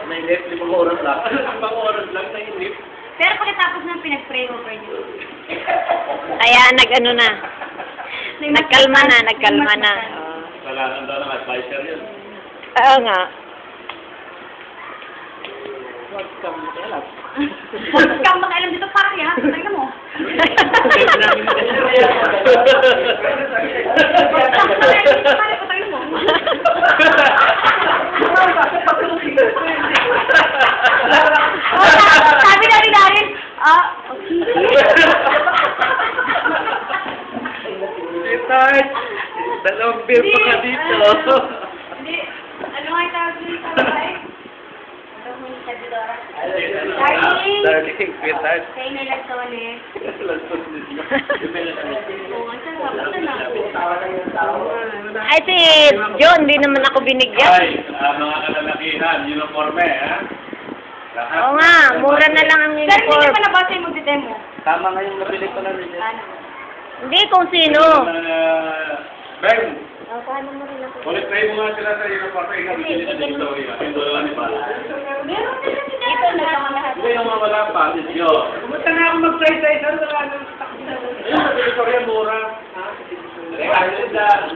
Nainip, 5 oras lang. 5 oras lang, nainip. Pero pagkatapos ng pinag-pray over niyo. Kaya nag-ano na. Nagkalma na, nagkalma na. Kailangan daw ng advisor yun. Oo nga. Huwag kang makialam dito, pare, ha? Talaga mo. Pare, patayin mo. Sabi na ni Darin, okay. Sweetheart, dalawang beer pa ka dito. Hindi. Ano nga yung tawag dito sa babae? Ano mo yung sabi, Dora? Darling, sweetheart. Kaya nilagsawan eh. Oo, ang sarap. Ay, si John, hindi naman ako binigyan. Ay, mga kalalakihan, uniforme, ha? Lahat. Oo nga, mura na lang ang Pero hindi uniform. pa nabasa yung magdidemo. Tama nga yung nabili ko na rin. Ano? Hindi kung sino. Ben, Paano mo rin ako? ulit try mo nga sila sa uniforme. Ikaw, bibili na dito. Yung dalawa ni Bala. Meron din kasi dito na lang lahat. Hindi yung mga wala pa, Tidyo. Pumunta na ako mag-try sa isang wala nang Ayun, nabili ko rin mura.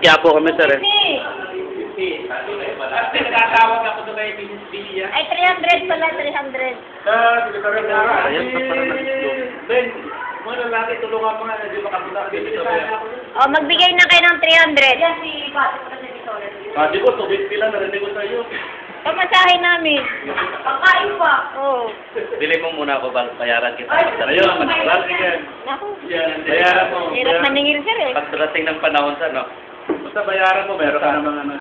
Kaya po kami, sir. Nagtatawag ako sa kay Mrs. Pia. Ay, 300 pala, 300. Ayan, Ben, mga lalaki, tulungan mo nga. Hindi makapunta ka dito. O, magbigay na kayo ng 300. Yan si Pato ko na si Sola. Sabi ko, tubig pila, narinig ko sa'yo. Pamasahe namin. Pagkain pa. Oo. Bili mo muna ako, bayaran kita. Ayun, masasabi yan. Naku. Yan, bayaran mo. Hirap maningil, sir eh. Pagdating ng panahon sa, no? Basta bayaran mo, meron ka namang ano.